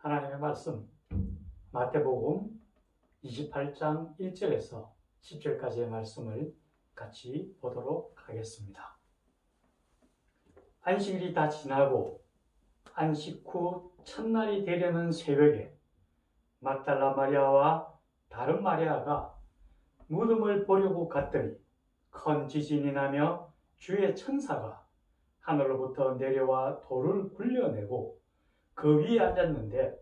하나님의 말씀 마태복음 28장 1절에서 10절까지의 말씀을 같이 보도록 하겠습니다. 안식일이 다 지나고 안식 후 첫날이 되려는 새벽에 막달라 마리아와 다른 마리아가 무덤을 보려고 갔더니 큰 지진이 나며 주의 천사가 하늘로부터 내려와 돌을 굴려내고 그 위에 앉았는데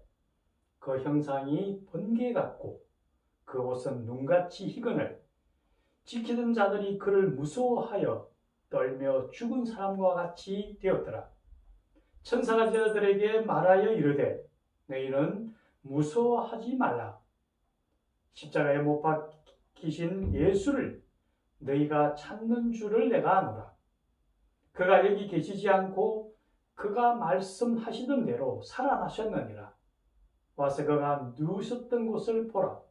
그 형상이 번개 같고 그 옷은 눈같이 희건을 지키던 자들이 그를 무서워하여 떨며 죽은 사람과 같이 되었더라. 천사가 제자들에게 말하여 이르되 너희는 무서워하지 말라. 십자가에 못 박히신 예수를 너희가 찾는 줄을 내가 아노라. 그가 여기 계시지 않고 그가 말씀하시던 대로 살아나셨느니라. 와서 그가 누우셨던 곳을 보라.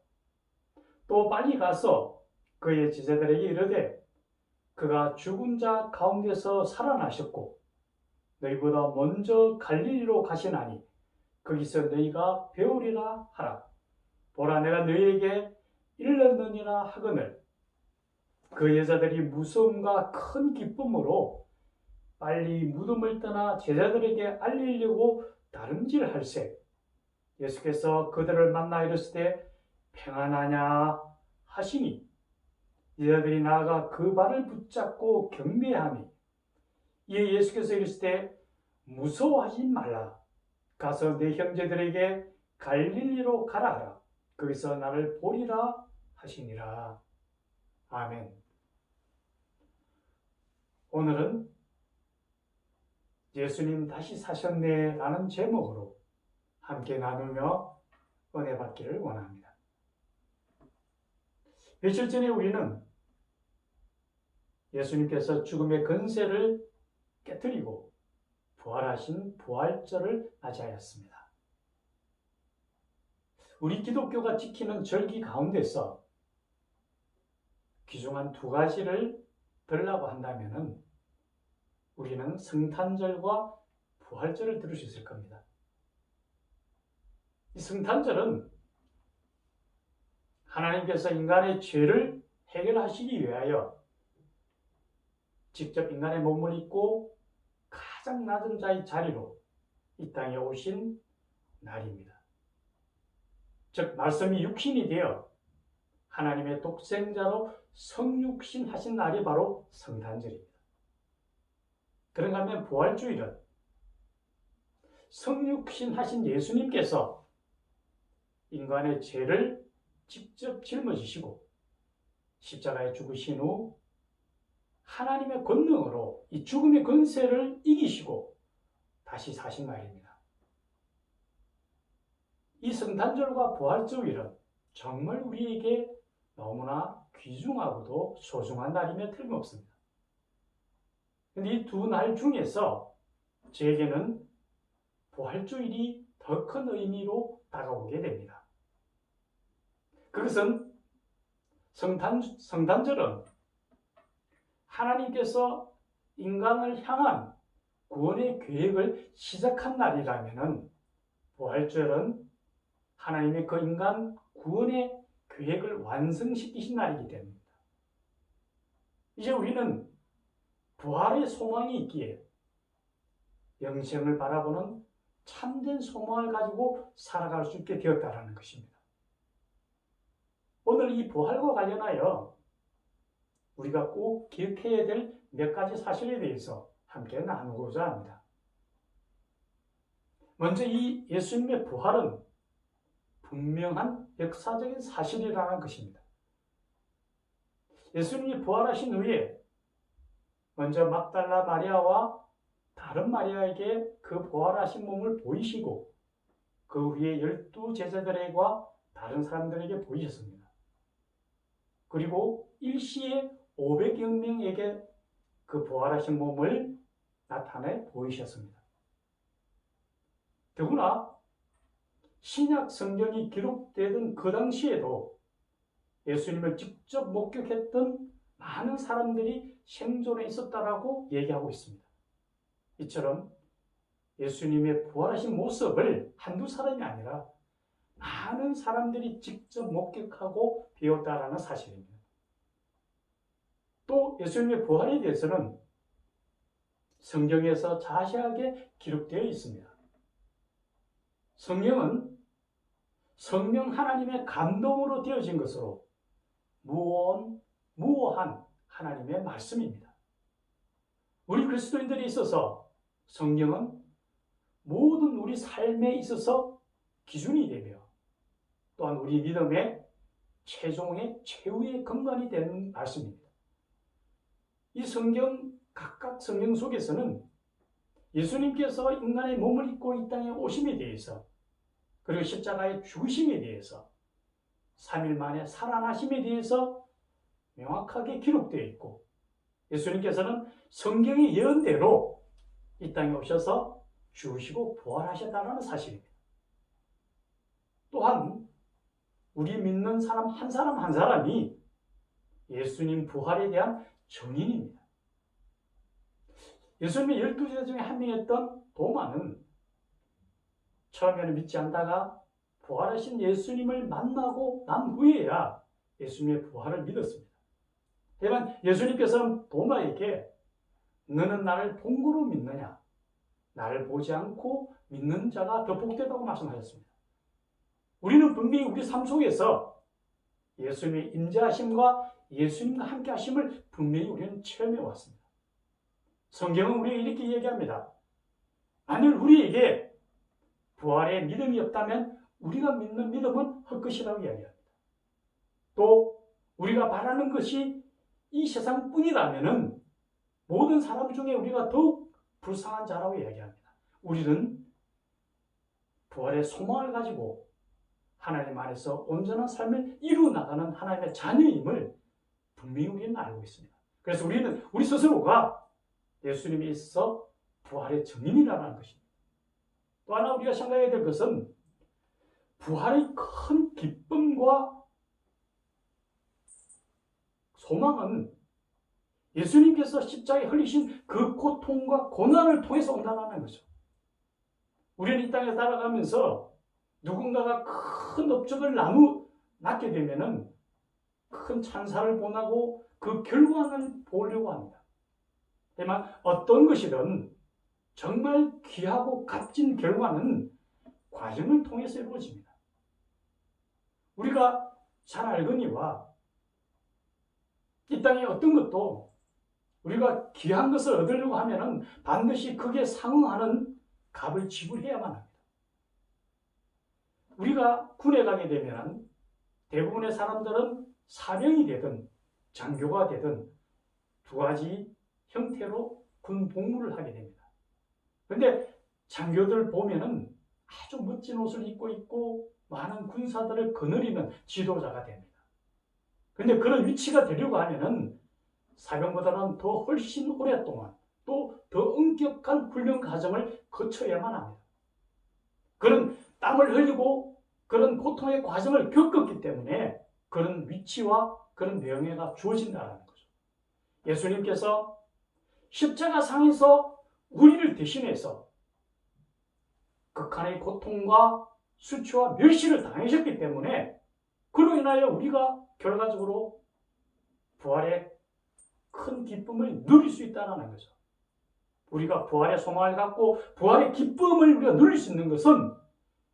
또 빨리 가서 그의 제자들에게 이르되 그가 죽은 자 가운데서 살아나셨고 너희보다 먼저 갈릴리로 가시나니 거기서 너희가 배우리라 하라. 보라, 내가 너희에게 일렀느니라 하거늘. 그 여자들이 무서움과 큰 기쁨으로 빨리 무덤을 떠나 제자들에게 알리려고 다름질할세. 예수께서 그들을 만나 이르시되 평안하냐 하시니 제자들이 나아가 그 발을 붙잡고 경배하니 이에 예수께서 이르시되 무서워하지 말라. 가서 내 형제들에게 갈릴리로 가라 하라. 거기서 나를 보리라 하시니라. 아멘. 오늘은 예수님 다시 사셨네 라는 제목으로 함께 나누며 은혜 받기를 원합니다. 며칠 전에 우리는 예수님께서 죽음의 권세를 깨뜨리고 부활하신 부활절을 맞이하였습니다. 우리 기독교가 지키는 절기 가운데서 귀중한 두 가지를 들으려고 한다면 우리는 성탄절과 부활절을 들을 수 있을 겁니다. 이 성탄절은 하나님께서 인간의 죄를 해결하시기 위하여 직접 인간의 몸을 입고 가장 낮은 자의 자리로 이 땅에 오신 날입니다. 즉 말씀이 육신이 되어 하나님의 독생자로 성육신 하신 날이 바로 성탄절입니다. 그런가 하면 부활주일은 성육신 하신 예수님께서 인간의 죄를 직접 짊어지시고 십자가에 죽으신 후 하나님의 권능으로 이 죽음의 권세를 이기시고 다시 사신 날입니다. 이 성탄절과 부활주일은 정말 우리에게 너무나 귀중하고도 소중한 날이며 틀림없습니다. 그런데 이 두 날 중에서 저에게는 부활주일이 더 큰 의미로 다가오게 됩니다. 그것은 성탄절은 하나님께서 인간을 향한 구원의 계획을 시작한 날이라면 부활절은 하나님의 그 인간 구원의 계획을 완성시키신 날이기 때문입니다. 이제 우리는 부활의 소망이 있기에 영생을 바라보는 참된 소망을 가지고 살아갈 수 있게 되었다는 것입니다. 오늘 이 부활과 관련하여 우리가 꼭 기억해야 될 몇 가지 사실에 대해서 함께 나누고자 합니다. 먼저 이 예수님의 부활은 분명한 역사적인 사실이라는 것입니다. 예수님이 부활하신 후에 먼저 막달라 마리아와 다른 마리아에게 그 부활하신 몸을 보이시고 그 후에 12 제자들과 다른 사람들에게 보이셨습니다. 그리고 일시에 500여 명에게 그 부활하신 몸을 나타내 보이셨습니다. 더구나 신약 성경이 기록되던 그 당시에도 예수님을 직접 목격했던 많은 사람들이 생존해 있었다라고 얘기하고 있습니다. 이처럼 예수님의 부활하신 모습을 한두 사람이 아니라 많은 사람들이 직접 목격하고 배웠다라는 사실입니다. 또 예수님의 부활에 대해서는 성경에서 자세하게 기록되어 있습니다. 성경은 성령 하나님의 감동으로 되어진 것으로 무오한 하나님의 말씀입니다. 우리 그리스도인들에 있어서 성경은 모든 우리 삶에 있어서 기준이 되며 또한 우리 믿음의 최후의 근간이 되는 말씀입니다. 이 각각 성경 속에서는 예수님께서 인간의 몸을 입고 이 땅에 오심에 대해서, 그리고 십자가의 죽으심에 대해서, 3일 만에 살아나심에 대해서 명확하게 기록되어 있고, 예수님께서는 성경의 예언대로 이 땅에 오셔서 죽으시고 부활하셨다는 사실입니다. 또한 우리 믿는 사람 한 사람이 예수님 부활에 대한 증인입니다. 예수님의 12제자 중에 한 명이었던 도마는 처음에는 믿지 않다가 부활하신 예수님을 만나고 난 후에야 예수님의 부활을 믿었습니다. 하지만 예수님께서는 도마에게 너는 나를 본고로 믿느냐? 나를 보지 않고 믿는 자가 더 복되다고 말씀하셨습니다. 우리는 분명히 우리 삶 속에서 예수님의 임재하심과 예수님과 함께 하심을 분명히 우리는 체험해 왔습니다. 성경은 우리에게 이렇게 얘기합니다. 만일 우리에게 부활의 믿음이 없다면 우리가 믿는 믿음은 헛것이라고 이야기합니다. 또 우리가 바라는 것이 이 세상뿐이라면 모든 사람 중에 우리가 더욱 불쌍한 자라고 이야기합니다. 우리는 부활의 소망을 가지고 하나님 안에서 온전한 삶을 이루어나가는 하나님의 자녀임을 분명히 우리는 알고 있습니다. 그래서 우리는 우리 스스로가 예수님이 있어 부활의 증인이라는 것입니다. 또 하나 우리가 생각해야 될 것은 부활의 큰 기쁨과 소망은 예수님께서 십자가에 흘리신 그 고통과 고난을 통해서 온다는 거죠. 우리는 이 땅에 살아가면서 누군가가 큰 업적을 낳게 되면은 큰 찬사를 본하고 그 결과를 보려고 합니다. 하지만 어떤 것이든 정말 귀하고 값진 결과는 과정을 통해서 이루어집니다. 우리가 잘 알거니와 이 땅에 어떤 것도 우리가 귀한 것을 얻으려고 하면은 반드시 그게 상응하는 값을 지불해야만 합니다. 우리가 군에 가게 되면 대부분의 사람들은 사병이 되든 장교가 되든 두 가지 형태로 군 복무를 하게 됩니다. 그런데 장교들 보면은 아주 멋진 옷을 입고 있고 많은 군사들을 거느리는 지도자가 됩니다. 그런데 그런 위치가 되려고 하면은 사병보다는 더 훨씬 오랫동안 또 더 엄격한 훈련 과정을 거쳐야만 합니다. 그런 땀을 흘리고 그런 고통의 과정을 겪었기 때문에 그런 위치와 그런 명예가 주어진다는 거죠. 예수님께서 십자가 상에서 우리를 대신해서 극한의 고통과 수치와 멸시를 당하셨기 때문에 그로 인하여 우리가 결과적으로 부활의 큰 기쁨을 누릴 수 있다는 거죠. 우리가 부활의 소망을 갖고 부활의 기쁨을 우리가 누릴 수 있는 것은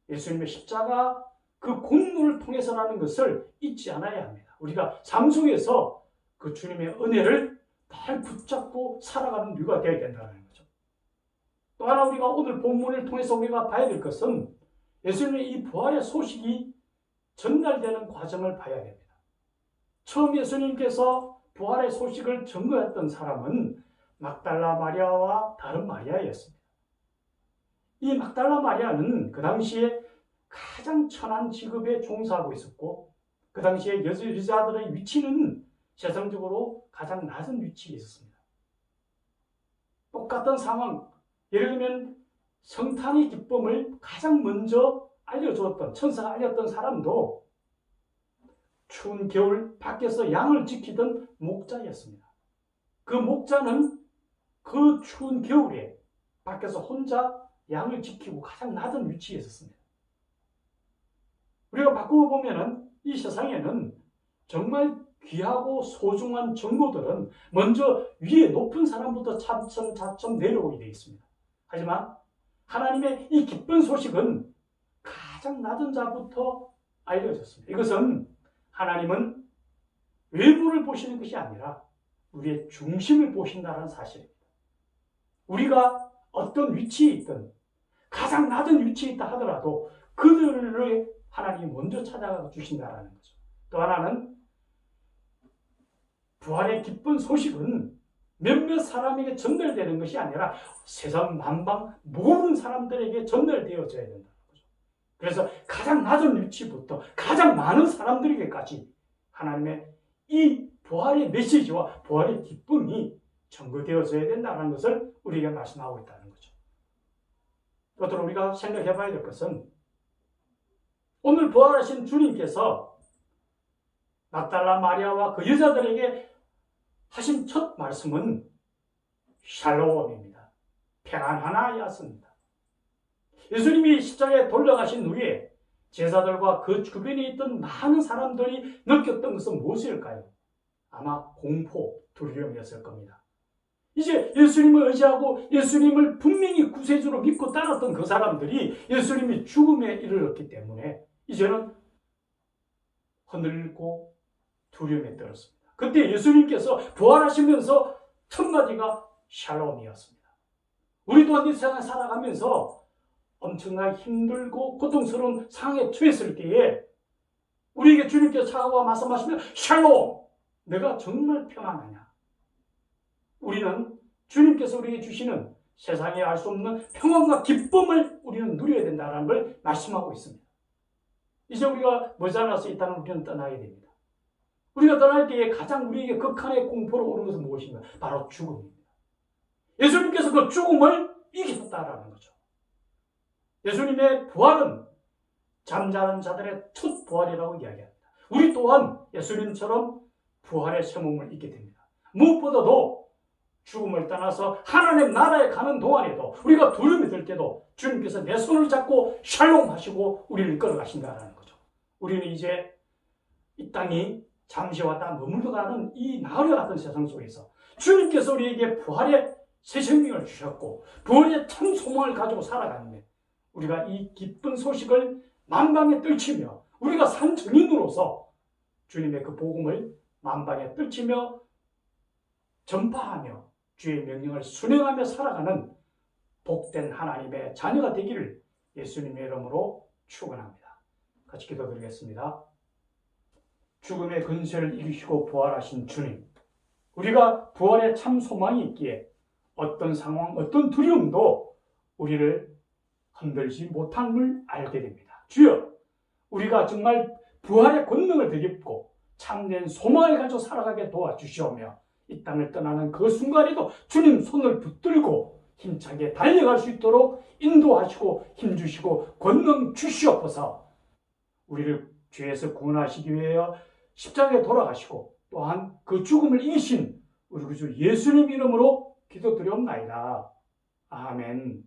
예수님의 십자가 그 공로를 통해서라는 것을 잊지 않아야 합니다. 우리가 삶 속에서 그 주님의 은혜를 잘 붙잡고 살아가는 우리가 되어야 된다는 거죠. 또 하나 우리가 오늘 본문을 통해서 우리가 봐야 될 것은 예수님의 이 부활의 소식이 전달되는 과정을 봐야 됩니다. 처음 예수님께서 부활의 소식을 전거했던 사람은 막달라 마리아와 다른 마리아였습니다. 이 막달라 마리아는 그 당시에 가장 천한 직업에 종사하고 있었고 그 당시에 여자들의 위치는 세상적으로 가장 낮은 위치에 있었습니다. 똑같은 상황, 예를 들면 성탄의 기쁨을 가장 먼저 알려주었던 천사가 알렸던 사람도 추운 겨울 밖에서 양을 지키던 목자였습니다. 그 목자는 그 추운 겨울에 밖에서 혼자 양을 지키고 가장 낮은 위치에 있었습니다. 우리가 바꾸어 보면은 이 세상에는 정말 귀하고 소중한 정보들은 먼저 위에 높은 사람부터 차츰 내려오게 되어 있습니다. 하지만 하나님의 이 기쁜 소식은 가장 낮은 자부터 알려졌습니다. 이것은 하나님은 외부를 보시는 것이 아니라 우리의 중심을 보신다는 사실입니다. 우리가 어떤 위치에 있든 가장 낮은 위치에 있다 하더라도 그들을 하나님이 먼저 찾아가 주신다는 거죠. 또 하나는 부활의 기쁜 소식은 몇몇 사람에게 전달되는 것이 아니라 세상 만방 모든 사람들에게 전달되어져야 된다는 거죠. 그래서 가장 낮은 위치부터 가장 많은 사람들에게까지 하나님의 이 부활의 메시지와 부활의 기쁨이 전거되어져야 된다는 것을 우리에게 말씀하고 있다는 거죠. 또한 우리가 생각해 봐야 될 것은 오늘 부활하신 주님께서 막달라 마리아와 그 여자들에게 하신 첫 말씀은 샬롬입니다. 평안하나였습니다. 예수님이 십자가에 돌아가신 후에 제자들과 그 주변에 있던 많은 사람들이 느꼈던 것은 무엇일까요? 아마 공포, 두려움이었을 겁니다. 이제 예수님을 의지하고 예수님을 분명히 구세주로 믿고 따랐던 그 사람들이 예수님이 죽음에 이르렀기 때문에 이제는 흔들리고 두려움에 떨었습니다. 그때 예수님께서 부활하시면서 첫 마디가 샬롬이었습니다. 우리 또한 이 세상을 살아가면서 엄청나게 힘들고 고통스러운 상황에 처했을 때에 우리에게 주님께서 찾아와 말씀하시면 샬롬, 내가 정말 평안하냐? 우리는 주님께서 우리에게 주시는 세상에 알 수 없는 평안과 기쁨을 우리는 누려야 된다는 걸 말씀하고 있습니다. 이제 우리가 머지않아서 이 땅을 우리는 떠나야 됩니다. 우리가 떠날 때에 가장 우리에게 극한의 공포로 오는 것은 무엇인가? 바로 죽음입니다. 예수님께서 그 죽음을 이기셨다라는 거죠. 예수님의 부활은 잠자는 자들의 첫 부활이라고 이야기합니다. 우리 또한 예수님처럼 부활의 새 몸을 입게 됩니다. 무엇보다도 죽음을 떠나서 하나님 나라에 가는 동안에도 우리가 두려움이 들 때도 주님께서 내 손을 잡고 샬롬 하시고 우리를 끌어가신다는 거죠. 우리는 이제 이 땅이 잠시 왔다 머물러가는 이 나흘 같은 세상 속에서 주님께서 우리에게 부활의 새 생명을 주셨고 부활의 참 소망을 가지고 살아가는데 우리가 이 기쁜 소식을 만방에 떨치며 우리가 산 증인으로서 주님의 그 복음을 만방에 떨치며 전파하며 주의 명령을 순행하며 살아가는 복된 하나님의 자녀가 되기를 예수님의 이름으로 축원합니다. 같이 기도드리겠습니다. 죽음의 근세를 이기시고 부활하신 주님, 우리가 부활의 참 소망이 있기에 어떤 상황, 어떤 두려움도 우리를 흔들지 못함을 알게 됩니다. 주여, 우리가 정말 부활의 권능을 되짚고 참된 소망을 가지고 살아가게 도와주시오며 이 땅을 떠나는 그 순간에도 주님 손을 붙들고 힘차게 달려갈 수 있도록 인도하시고 힘주시고 권능 주시옵소서. 우리를 죄에서 구원하시기 위하여 십자가에 돌아가시고 또한 그 죽음을 이기신 우리 구주 예수님 이름으로 기도드리옵나이다. 아멘.